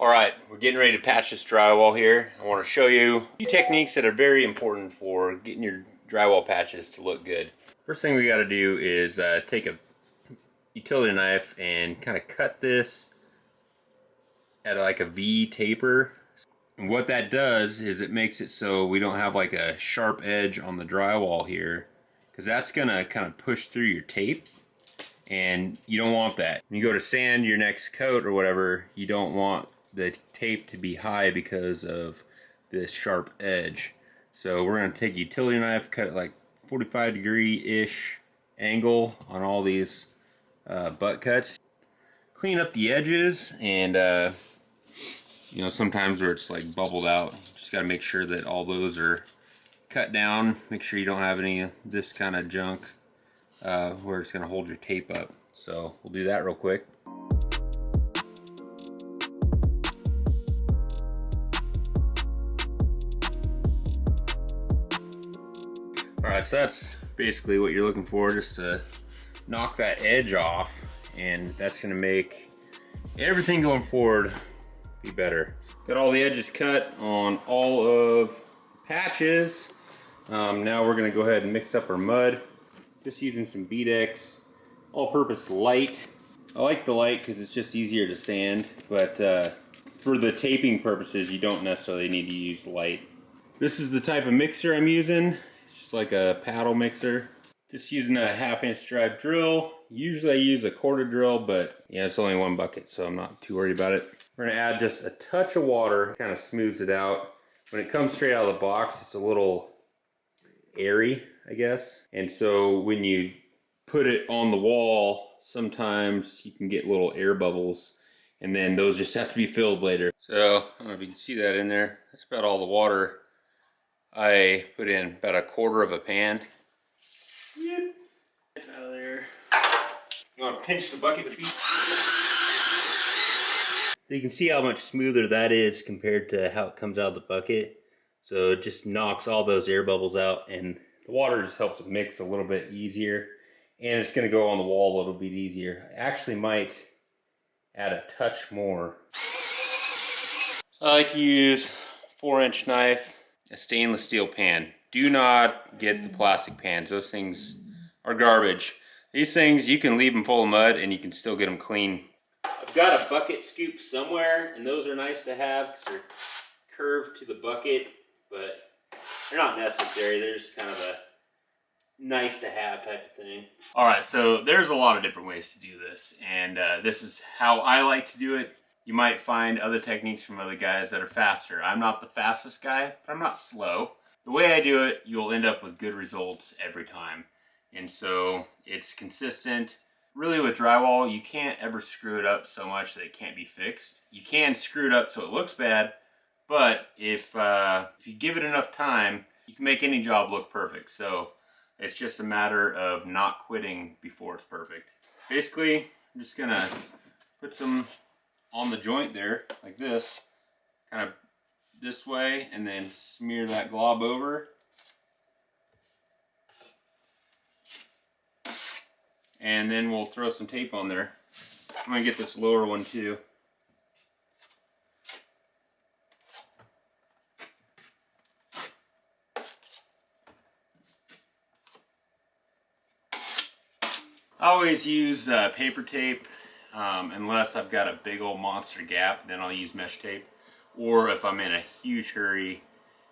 Alright, we're getting ready to patch this drywall here. I want to show you a few techniques that are very important for getting your drywall patches to look good. First thing we got to do is take a utility knife and kind of cut this at like a V taper. And what that does is it makes it so we don't have like a sharp edge on the drywall here, because that's going to kind of push through your tape. And you don't want that. When you go to sand your next coat or whatever, you don't want the tape to be high because of this sharp edge. So we're going to take a utility knife, cut it like 45-degree-ish angle on all these butt cuts. Clean up the edges, and you know, sometimes where it's like bubbled out, you just got to make sure that all those are cut down. Make sure you don't have any of this kind of junk where it's going to hold your tape up. So we'll do that real quick. Alright, so that's basically what you're looking for, just to knock that edge off, and that's going to make everything going forward be better. Got all the edges cut on all of the patches. Now we're going to go ahead and mix up our mud. Just using some Beadex all-purpose light. I like the light because it's just easier to sand, but for the taping purposes you don't necessarily need to use light. This is the type of mixer I'm using. It's just like a paddle mixer. Just using a 1/2-inch drive drill. Usually I use a 1/4 drill, but yeah, it's only one bucket, so I'm not too worried about it. We're going to add just a touch of water, kind of smooths it out. When it comes straight out of the box, it's a little airy, I guess. And so when you put it on the wall, sometimes you can get little air bubbles, and then those just have to be filled later. So, I don't know if you can see that in there. That's about all the water I put in, about 1/4 of a pan. Yep. Get out of there. You want to pinch the bucket with feet? So you can see how much smoother that is compared to how it comes out of the bucket. So it just knocks all those air bubbles out, and the water just helps it mix a little bit easier, and it's going to go on the wall a little bit easier. I actually might add a touch more. So I like to use 4-inch knife, a stainless steel pan. Do not get the plastic pans. Those things are garbage. These things, you can leave them full of mud and you can still get them clean. I've got a bucket scoop somewhere, and those are nice to have because they're curved to the bucket, but they're not necessary. They're just kind of a nice to have type of thing. Alright, so there's a lot of different ways to do this, and this is how I like to do it. You might find other techniques from other guys that are faster. I'm not the fastest guy, but I'm not slow. The way I do it, you'll end up with good results every time. And so it's consistent. Really with drywall, you can't ever screw it up so much that it can't be fixed. You can screw it up so it looks bad, but if you give it enough time, you can make any job look perfect. So it's just a matter of not quitting before it's perfect. Basically, I'm just gonna put some on the joint there, like this, kind of this way, and then smear that glob over. And then we'll throw some tape on there. I'm gonna get this lower one too. I always use paper tape unless I've got a big old monster gap, then I'll use mesh tape. Or if I'm in a huge hurry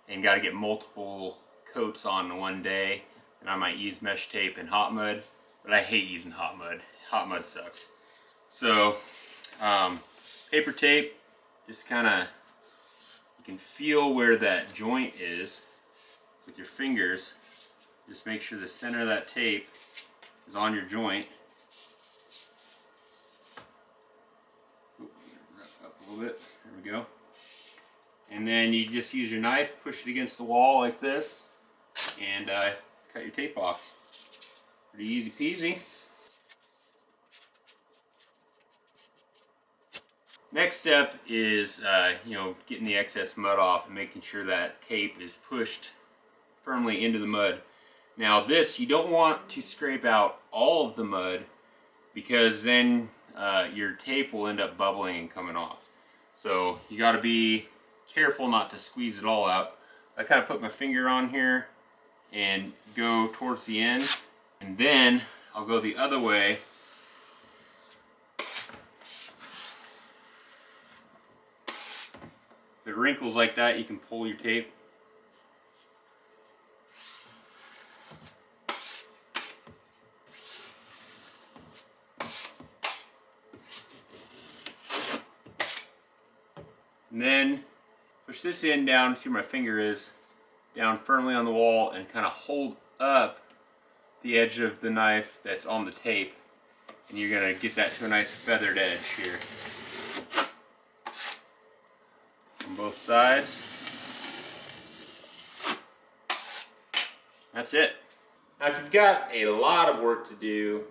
and got to get multiple coats on one day, then I might use mesh tape and hot mud. But I hate using hot mud. Hot mud sucks. So paper tape, just kind of, you can feel where that joint is with your fingers. Just make sure the center of that tape is on your joint. Up a little bit, there we go. And then you just use your knife, push it against the wall like this, and cut your tape off. Pretty easy peasy. Next step is getting the excess mud off and making sure that tape is pushed firmly into the mud. Now this, you don't want to scrape out all of the mud, because then your tape will end up bubbling and coming off. So you got to be careful not to squeeze it all out. I kind of put my finger on here and go towards the end, and then I'll go the other way. If it wrinkles like that, you can pull your tape. And then push this end down, see where my finger is, down firmly on the wall, and kind of hold up the edge of the knife that's on the tape. And you're gonna get that to a nice feathered edge here. On both sides. That's it. Now if you've got a lot of work to do,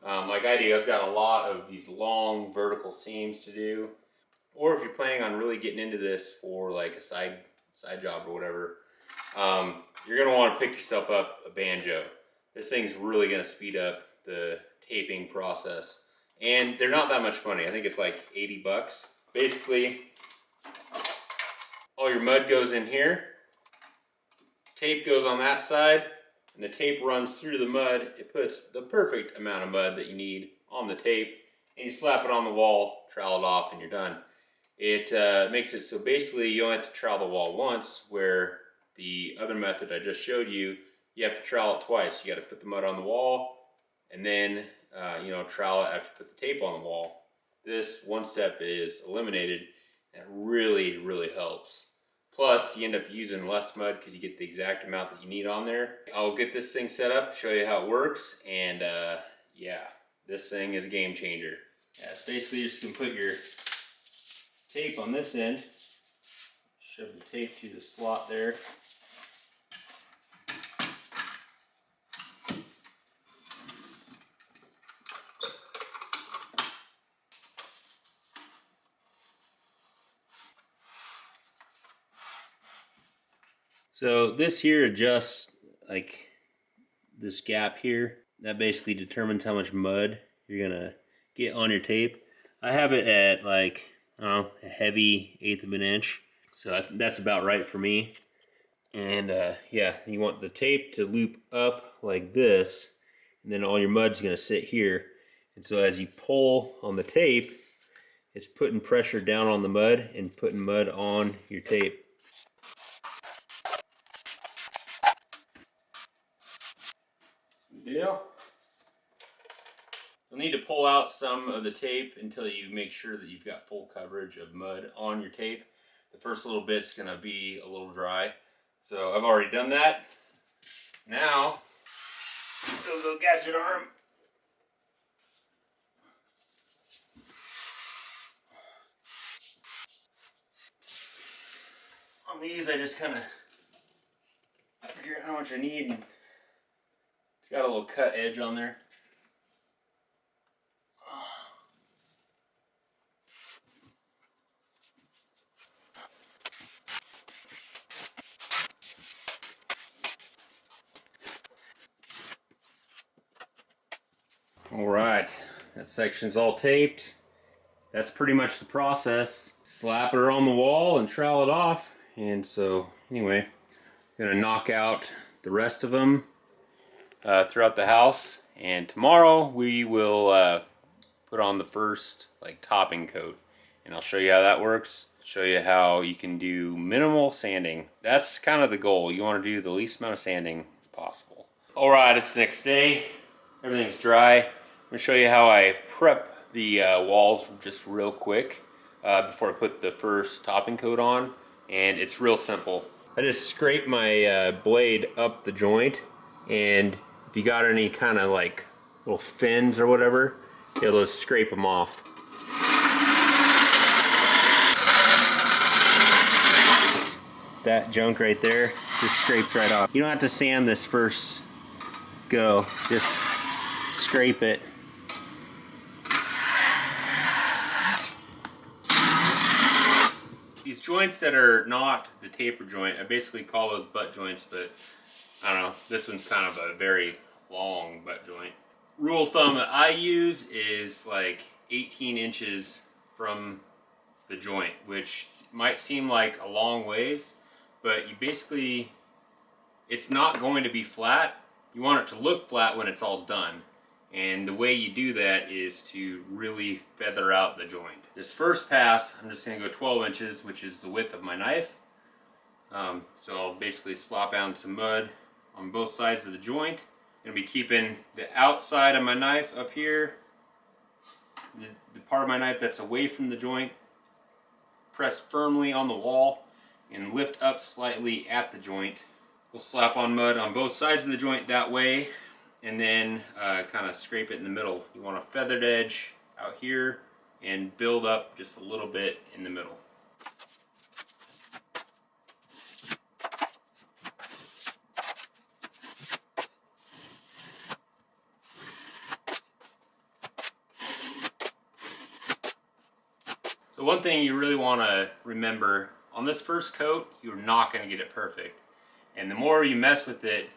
like I do, I've got a lot of these long vertical seams to do. Or if you're planning on really getting into this for like a side job or whatever, you're gonna want to pick yourself up a banjo. This thing's really gonna speed up the taping process. And they're not that much money. I think it's like 80 bucks. Basically, all your mud goes in here, tape goes on that side, and the tape runs through the mud. It puts the perfect amount of mud that you need on the tape, and you slap it on the wall, trowel it off, and you're done. It makes it so basically you only have to trowel the wall once, where the other method I just showed you, you have to trowel it twice. You got to put the mud on the wall, and then trowel it after you put the tape on the wall. This one step is eliminated, and it really, really helps. Plus, you end up using less mud because you get the exact amount that you need on there. I'll get this thing set up, show you how it works, and yeah, this thing is a game changer. Yeah, it's basically just gonna put your tape on this end, shove the tape to the slot there. So this here adjusts like this gap here. That basically determines how much mud you're gonna get on your tape. I have it at like, I don't know, a heavy 1/8 of an inch. So that's about right for me. And yeah, you want the tape to loop up like this, and then all your mud's gonna sit here. And so as you pull on the tape, it's putting pressure down on the mud and putting mud on your tape. Deal. You'll need to pull out some of the tape until you make sure that you've got full coverage of mud on your tape. The first little bit's gonna be a little dry. So I've already done that. Now, little gadget arm. On these, I just kind of figure out how much I need. It's got a little cut edge on there. All right, that section's all taped. That's pretty much the process. Slap her on the wall and trowel it off. And so anyway, I'm gonna knock out the rest of them throughout the house. And tomorrow we will put on the first like topping coat. And I'll show you how that works. Show you how you can do minimal sanding. That's kind of the goal. You want to do the least amount of sanding as possible. All right, it's the next day. Everything's dry. I'm gonna show you how I prep the walls just real quick before I put the first topping coat on. And it's real simple. I just scrape my blade up the joint, and if you got any kind of like little fins or whatever, you'll just scrape them off. That junk right there just scrapes right off. You don't have to sand this first go, just scrape it. These joints that are not the taper joint, I basically call those butt joints, but I don't know, this one's kind of a very long butt joint. Rule of thumb that I use is like 18 inches from the joint, which might seem like a long ways, but you basically, it's not going to be flat. You want it to look flat when it's all done. And the way you do that is to really feather out the joint. This first pass, I'm just going to go 12 inches, which is the width of my knife. So I'll basically slop down some mud on both sides of the joint. I'm going to be keeping the outside of my knife up here, the part of my knife that's away from the joint, press firmly on the wall and lift up slightly at the joint. We'll slap on mud on both sides of the joint that way, and then kind of scrape it in the middle. You want a feathered edge out here and build up just a little bit in the middle. The one thing you really want to remember, on this first coat, you're not going to get it perfect. And the more you mess with it,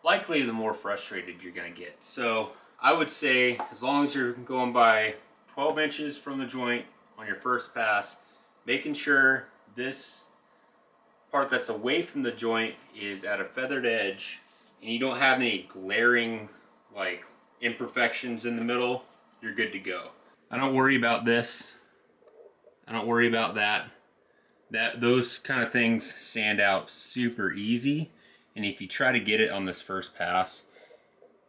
likely the more frustrated you're going to get. So I would say, as long as you're going by 12 inches from the joint on your first pass, making sure this part that's away from the joint is at a feathered edge and you don't have any glaring like imperfections in the middle, you're good to go. I don't worry about this. I don't worry about that. Those kind of things sand out super easy, and if you try to get it on this first pass,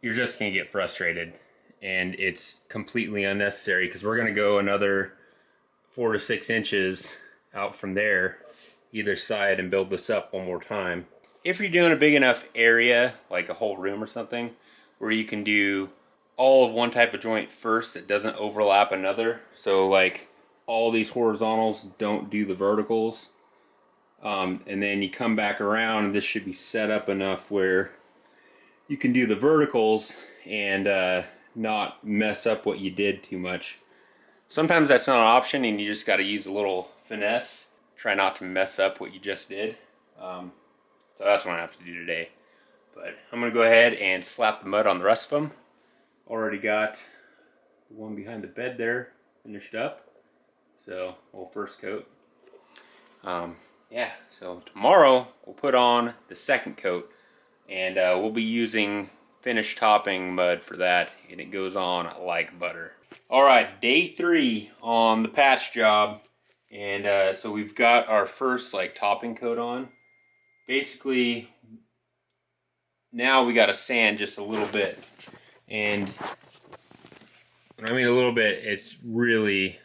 you're just gonna get frustrated, and it's completely unnecessary because we're gonna go another 4 to 6 inches out from there either side and build this up one more time. If you're doing a big enough area, like a whole room or something, where you can do all of one type of joint first that doesn't overlap another, so like all these horizontals don't do the verticals, and then you come back around and this should be set up enough where you can do the verticals and not mess up what you did too much. Sometimes that's not an option and you just got to use a little finesse. Try not to mess up what you just did. So that's what I have to do today. But I'm going to go ahead and slap the mud on the rest of them. Already got the one behind the bed there finished up. So we'll first coat. Yeah, so tomorrow we'll put on the second coat, and we'll be using finished topping mud for that, and it goes on like butter. Alright, day 3 on the patch job, and so we've got our first like topping coat on. Basically, now we got to sand just a little bit, and when I mean a little bit, it's really,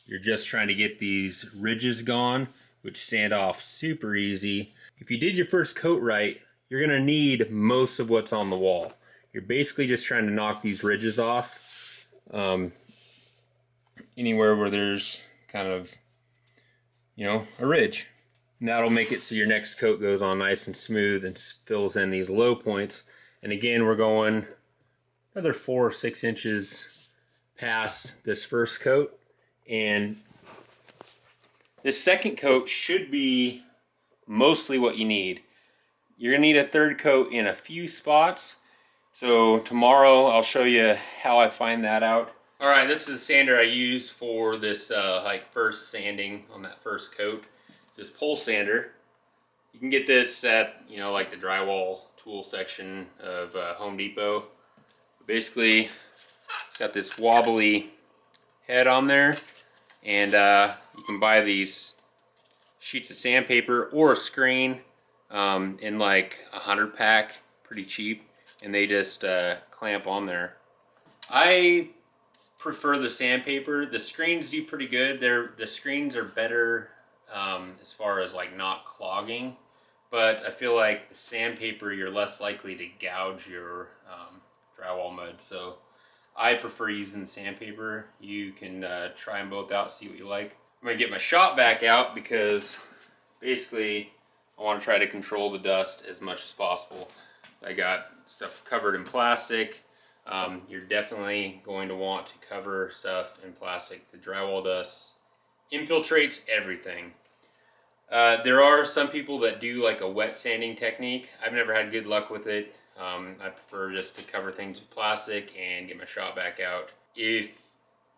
you're just trying to get these ridges gone, which sand off super easy. If you did your first coat right, you're gonna need most of what's on the wall. You're basically just trying to knock these ridges off. Anywhere where there's kind of, you know, a ridge. And that'll make it so your next coat goes on nice and smooth and fills in these low points. And again, we're going another 4 or 6 inches past this first coat. And this second coat should be mostly what you need. You're gonna need a third coat in a few spots. So tomorrow I'll show you how I find that out. All right, this is the sander I use for this like first sanding on that first coat. This pole sander. You can get this at, you know, like the drywall tool section of Home Depot. Basically, it's got this wobbly head on there. And you can buy these sheets of sandpaper or a screen in like a 100 pack, pretty cheap, and they just clamp on there. I prefer the sandpaper. The screens do pretty good. The screens are better as far as like not clogging, but I feel like the sandpaper, you're less likely to gouge your drywall mud. So I prefer using the sandpaper. You can try them both out, see what you like. I'm gonna get my shop vac out because basically I want to try to control the dust as much as possible. I got stuff covered in plastic. You're definitely going to want to cover stuff in plastic. The drywall dust infiltrates everything. There are some people that do like a wet sanding technique. I've never had good luck with it. I prefer just to cover things with plastic and get my shop vac out. If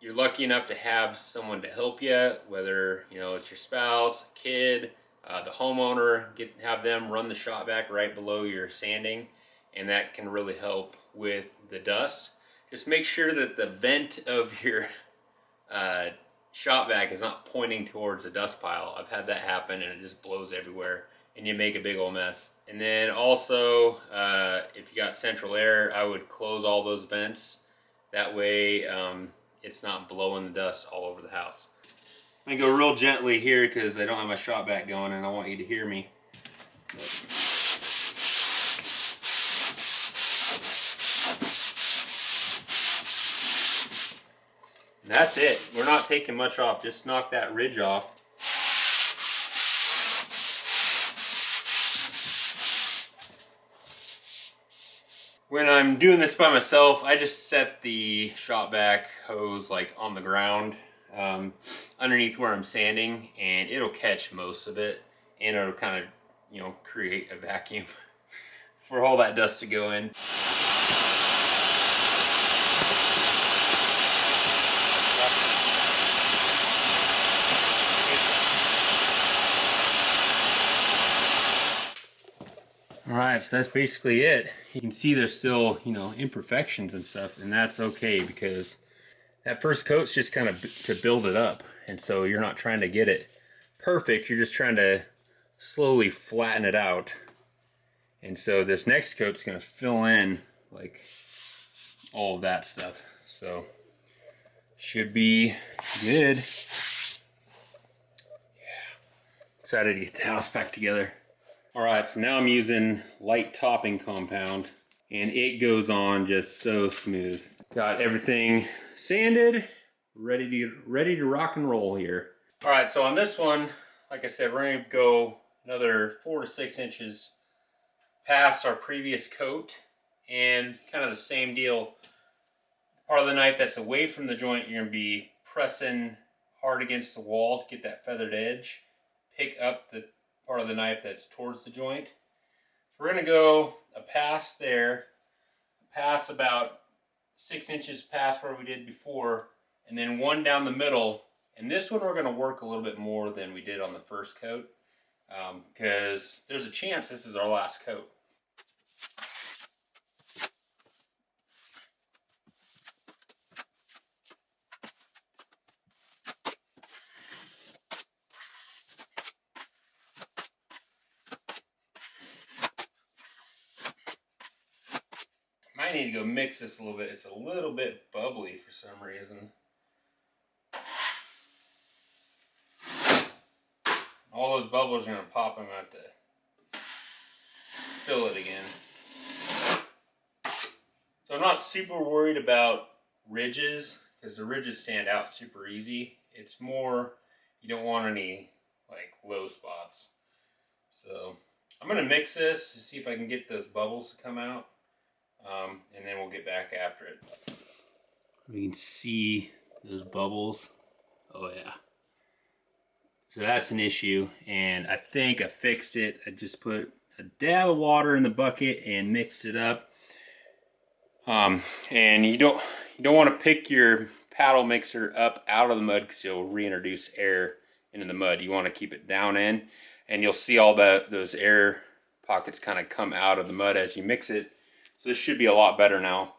you're lucky enough to have someone to help you, whether it's your spouse, kid, the homeowner, have them run the shop vac right below your sanding, and that can really help with the dust. Just make sure that the vent of your shop vac is not pointing towards a dust pile. I've had that happen and it just blows everywhere and you make a big old mess. And then also, if you got central air, I would close all those vents. That way it's not blowing the dust all over the house. I'm gonna go real gently here because I don't have my shop vac going and I want you to hear me. That's it. We're not taking much off. Just knock that ridge off. When I'm doing this by myself, I just set the shop vac hose like on the ground underneath where I'm sanding, and it'll catch most of it, and it'll kind of create a vacuum for all that dust to go in. Alright, so that's basically it. You can see there's still, imperfections and stuff, and that's okay because that first coat's just kind of to build it up. And so you're not trying to get it perfect, you're just trying to slowly flatten it out. And so this next coat's going to fill in like all of that stuff. So should be good. Yeah. Excited to get the house back together. Alright, so now I'm using light topping compound and it goes on just so smooth. Got everything sanded, ready to rock and roll here. Alright, so on this one, like I said, we're going to go another 4 to 6 inches past our previous coat, and kind of the same deal. Part of the knife that's away from the joint, you're going to be pressing hard against the wall to get that feathered edge. Pick up the part of the knife that's towards the joint. So we're going to go a pass there, a pass about 6 inches past where we did before, and then one down the middle. And this one we're going to work a little bit more than we did on the first coat, because there's a chance this is our last coat. I need to go mix this a little bit. It's a little bit bubbly for some reason. All those bubbles are going to pop. I'm going to have to fill it again. So I'm not super worried about ridges because the ridges sand out super easy. It's more you don't want any like low spots. So I'm going to mix this to see if I can get those bubbles to come out. And then we'll get back after it. We can see those bubbles. Oh yeah. So that's an issue, and I think I fixed it. I just put a dab of water in the bucket and mixed it up. And you don't want to pick your paddle mixer up out of the mud because you'll reintroduce air into the mud. You want to keep it down in, and you'll see all those air pockets kind of come out of the mud as you mix it. So this should be a lot better now.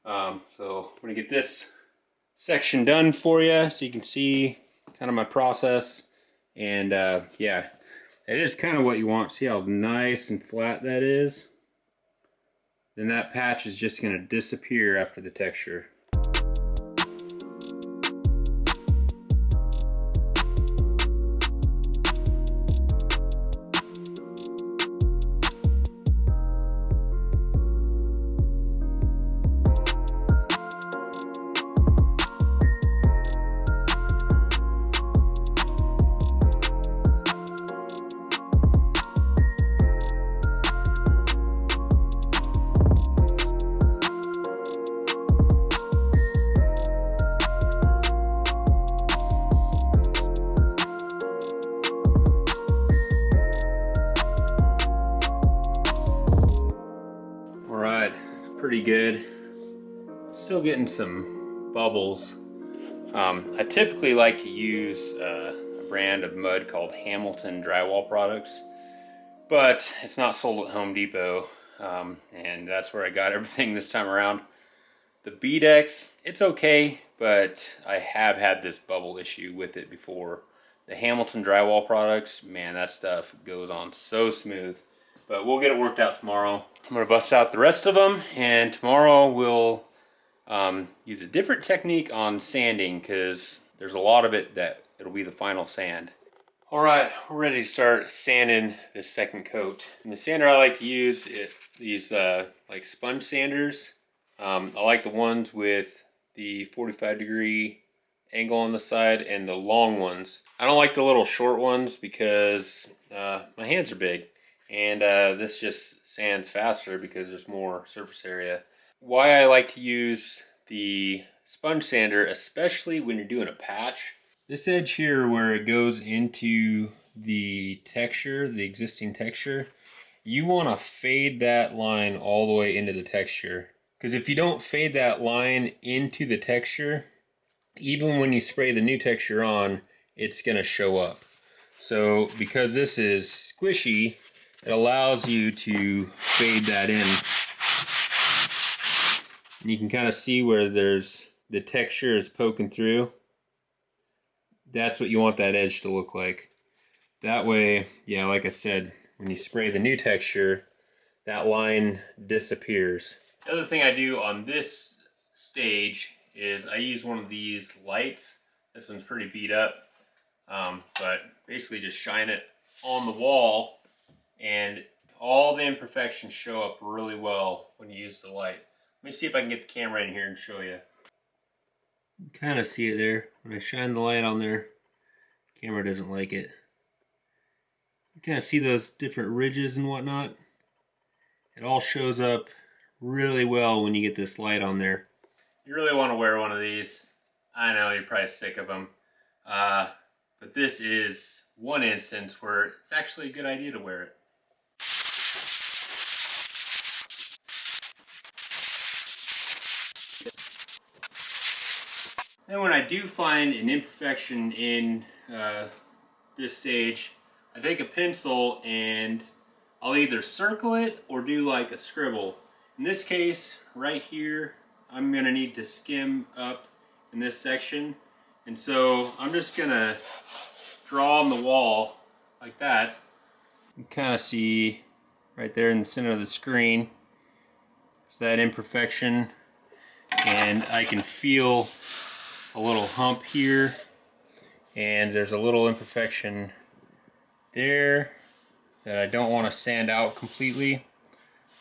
So I'm going to get this section done for you so you can see kind of my process. And yeah, it is kind of what you want. See how nice and flat that is? Then that patch is just going to disappear after the texture. Pretty good. Still getting some bubbles I typically like to use a brand of mud called Hamilton Drywall Products, but it's not sold at Home Depot, and that's where I got everything this time around. The Beadex, it's okay, but I have had this bubble issue with it before. The Hamilton Drywall Products, man, that stuff goes on so smooth. But we'll get it worked out tomorrow. I'm gonna bust out the rest of them, and tomorrow we'll use a different technique on sanding, because there's a lot of it that it'll be the final sand. All right, we're ready to start sanding this second coat. And the sander I like to use is these like sponge sanders. I like the ones with the 45-degree angle on the side and the long ones. I don't like the little short ones because my hands are big, and this just sands faster because there's more surface area. Why I like to use the sponge sander, especially when you're doing a patch. This edge here where it goes into the texture, the existing texture, you want to fade that line all the way into the texture. Because if you don't fade that line into the texture, even when you spray the new texture on, it's going to show up. So because this is squishy, it allows you to fade that in. And you can kind of see where there's the texture is poking through. That's what you want that edge to look like. That way, yeah, like I said, when you spray the new texture, that line disappears. The other thing I do on this stage is I use one of these lights. This one's pretty beat up, but basically just shine it on the wall, and all the imperfections show up really well when you use the light. Let me see if I can get the camera in here and show you. You kind of see it there. When I shine the light on there, the camera doesn't like it. You kind of see those different ridges and whatnot. It all shows up really well when you get this light on there. You really want to wear one of these. I know you're probably sick of them. But this is one instance where it's actually a good idea to wear it. And when I do find an imperfection in this stage, I take a pencil and I'll either circle it or do like a scribble. In this case, right here, I'm gonna need to skim up in this section. And so I'm just gonna draw on the wall like that. You can kind of see right there in the center of the screen, there's that imperfection. And I can feel a little hump here, and there's a little imperfection there that I don't want to sand out completely.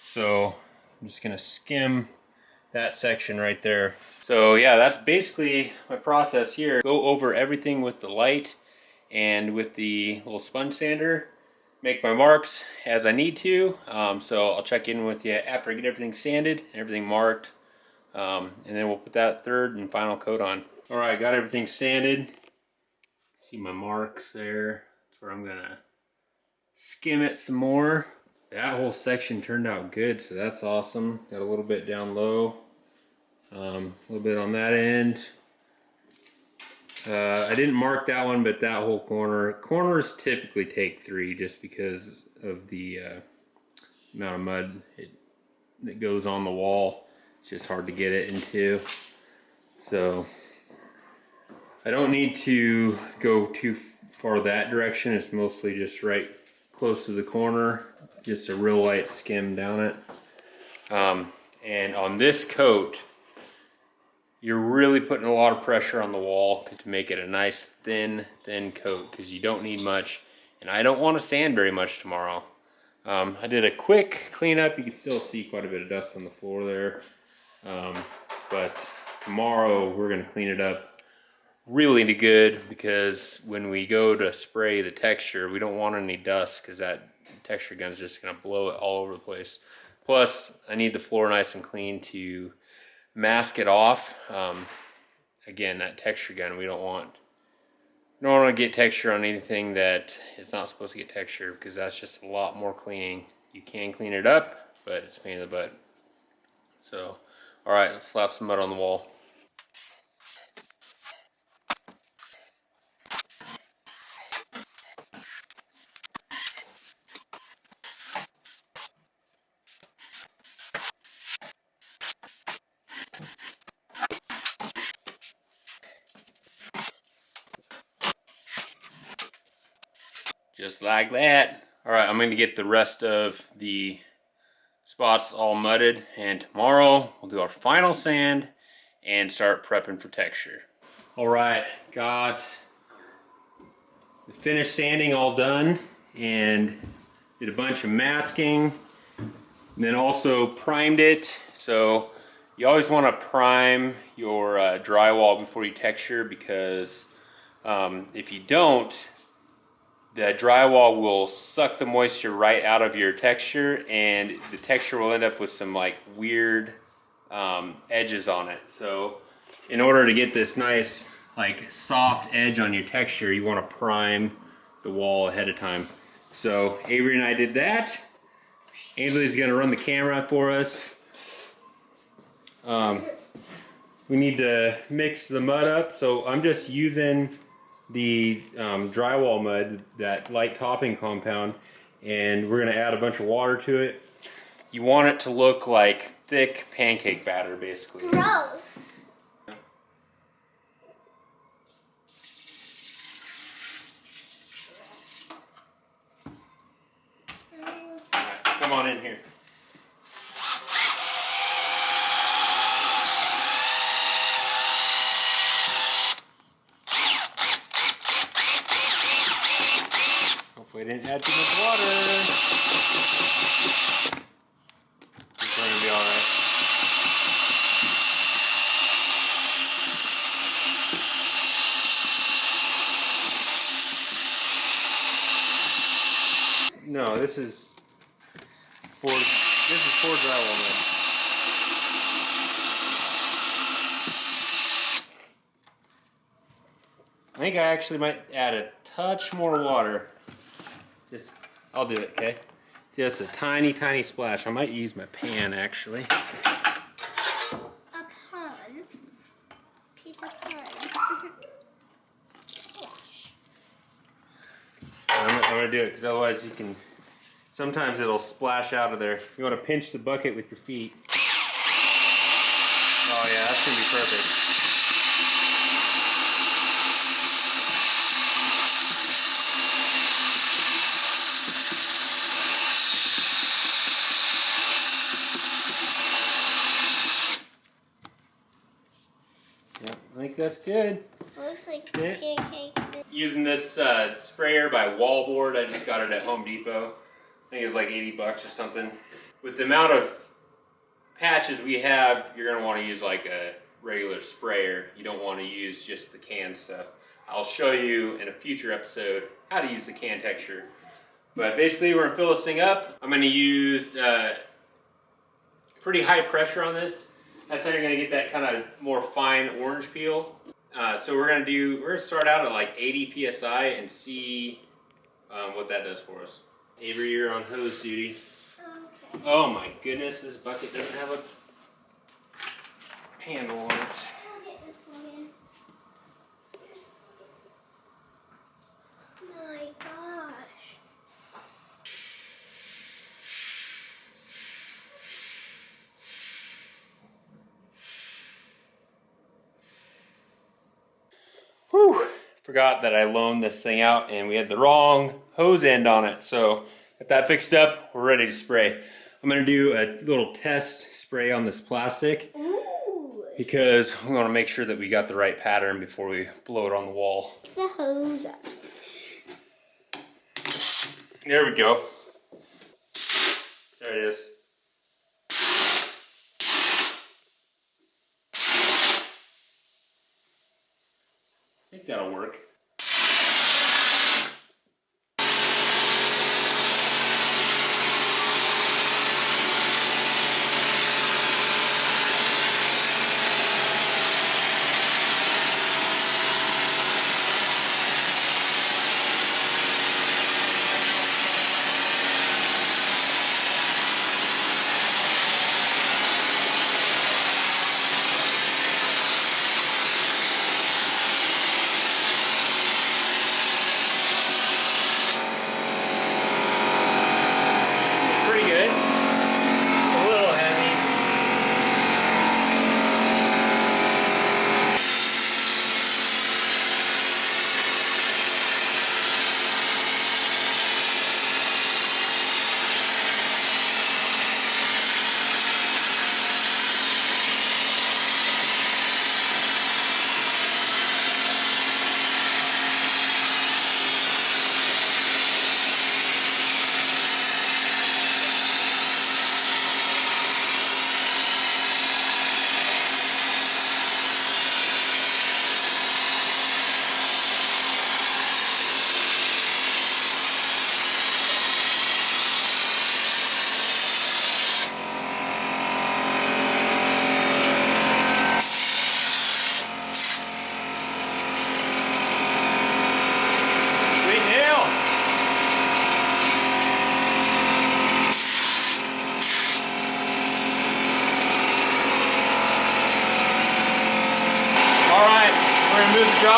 So I'm just gonna skim that section right there. So yeah, that's basically my process here. Go over everything with the light and with the little sponge sander, make my marks as I need to. So I'll check in with you after I get everything sanded and everything marked. And then we'll put that third and final coat on. All right, got everything sanded. See my marks there. That's where I'm gonna skim it some more. That whole section turned out good, so that's awesome. Got a little bit down low, a little bit on that end. I didn't mark that one, but that whole corner. Corners typically take 3 just because of the amount of mud that goes on the wall. It's just hard to get it into. So I don't need to go too far that direction. It's mostly just right close to the corner, just a real light skim down it. And on this coat, you're really putting a lot of pressure on the wall to make it a nice thin coat, because you don't need much. And I don't want to sand very much tomorrow. I did a quick cleanup. You can still see quite a bit of dust on the floor there. But tomorrow we're going to clean it up really good, because when we go to spray the texture, we don't want any dust, because that texture gun is just going to blow it all over the place. Plus, I need the floor nice and clean to mask it off. Again, that texture gun, we don't want to get texture on anything that is not supposed to get texture, because that's just a lot more cleaning. You can clean it up, but it's a pain in the butt. So, all right, let's slap some mud on the wall. Just like that. All right, I'm going to get the rest of the spots all mudded, and tomorrow we'll do our final sand and start prepping for texture. All right, got the finished sanding all done and did a bunch of masking, and then also primed it. So you always want to prime your drywall before you texture, because if you don't, the drywall will suck the moisture right out of your texture, and the texture will end up with some like weird edges on it. So in order to get this nice like soft edge on your texture, you want to prime the wall ahead of time. So Avery and I did that. Ainsley's gonna run the camera for us. We need to mix the mud up, so I'm just using the drywall mud, that light topping compound, and we're gonna add a bunch of water to it. You want it to look like thick pancake batter, basically. Gross. Right, come on in here. Hopefully I didn't add too much water. It's going to be alright. No, this is for drywall mud. I think I actually might add a touch more water. I'll do it, okay? Just a tiny, tiny splash. I might use my pan, actually. A pond. Peter Pan. I'm gonna do it, because otherwise you can, sometimes it'll splash out of there. You want to pinch the bucket with your feet. Oh yeah, that's gonna be perfect. I think that's good. Looks like pancake. Using this sprayer by Wallboard. I just got it at Home Depot. I think it was like 80 bucks or something. With the amount of patches we have, you're going to want to use like a regular sprayer. You don't want to use just the can stuff. I'll show you in a future episode how to use the can texture. But basically we're going to fill this thing up. I'm going to use pretty high pressure on this. That's how you're going to get that kind of more fine orange peel. So we're going to start out at like 80 psi and see what that does for us. Avery, you're on hose duty. Okay. Oh my goodness, this bucket doesn't have a handle on it. I'll get this one. My gosh. Whew, forgot that I loaned this thing out and we had the wrong hose end on it. So got that fixed up, we're ready to spray. I'm gonna do a little test spray on this plastic. Ooh. Because we want to make sure that we got the right pattern before we blow it on the wall. The hose up. There we go. There it is. I think that'll work.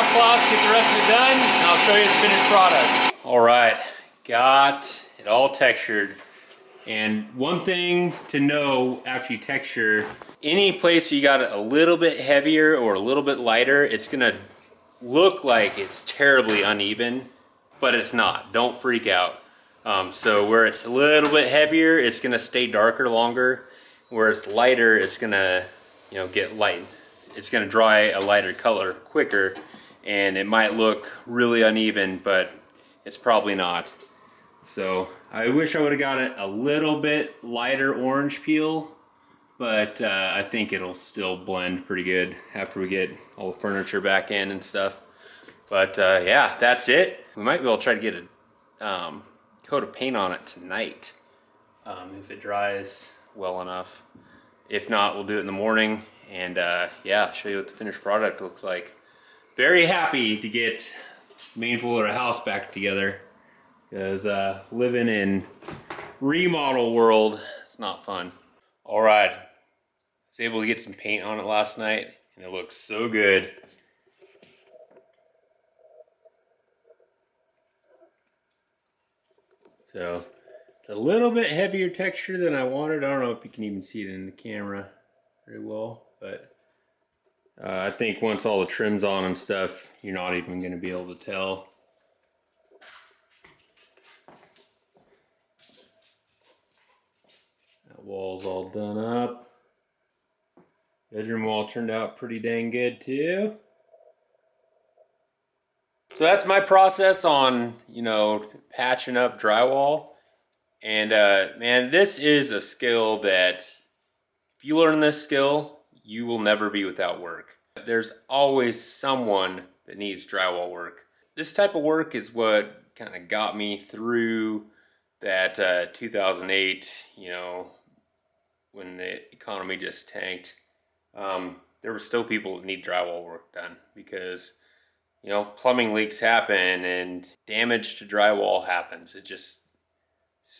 washcloths, get the rest of it done, and I'll show you the finished product. All right, got it all textured. And one thing to know after you texture, any place you got it a little bit heavier or a little bit lighter, it's gonna look like it's terribly uneven, but it's not. Don't freak out. So where it's a little bit heavier, it's gonna stay darker longer. Where it's lighter, it's gonna, get light. It's gonna dry a lighter color quicker, and it might look really uneven, but it's probably not. So I wish I would have got it a little bit lighter orange peel, but I think it'll still blend pretty good after we get all the furniture back in and stuff. But yeah, that's it. We might be able to try to get a coat of paint on it tonight if it dries well enough. If not, we'll do it in the morning, and yeah, show you what the finished product looks like. Very happy to get Mainfuller house back together, because living in remodel world, it's not fun. All right, I was able to get some paint on it last night, and it looks so good. So it's a little bit heavier texture than I wanted. I don't know if you can even see it in the camera very well, but I think once all the trim's on and stuff, you're not even going to be able to tell. That wall's all done up. Bedroom wall turned out pretty dang good too. So that's my process on, patching up drywall. And man, this is a skill that if you learn this skill, you will never be without work. There's always someone that needs drywall work. This type of work is what kind of got me through that 2008, when the economy just tanked. There were still people that need drywall work done because, plumbing leaks happen and damage to drywall happens. It's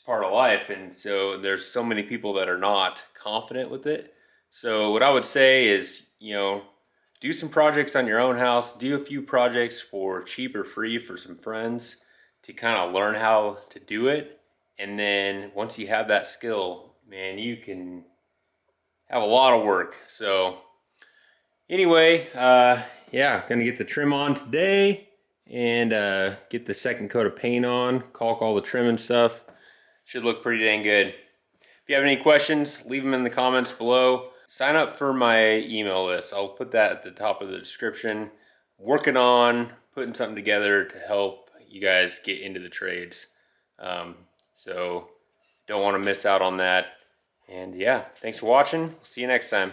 part of life. And so there's so many people that are not confident with it. So what I would say is, do some projects on your own house, do a few projects for cheap or free for some friends to kind of learn how to do it. And then once you have that skill, man, you can have a lot of work. So anyway, yeah, gonna get the trim on today and get the second coat of paint on, caulk all the trim and stuff. Should look pretty dang good. If you have any questions, leave them in the comments below. Sign up for my email list. I'll put that at the top of the description. Working on putting something together to help you guys get into the trades. So don't want to miss out on that. And yeah, thanks for watching. See you next time.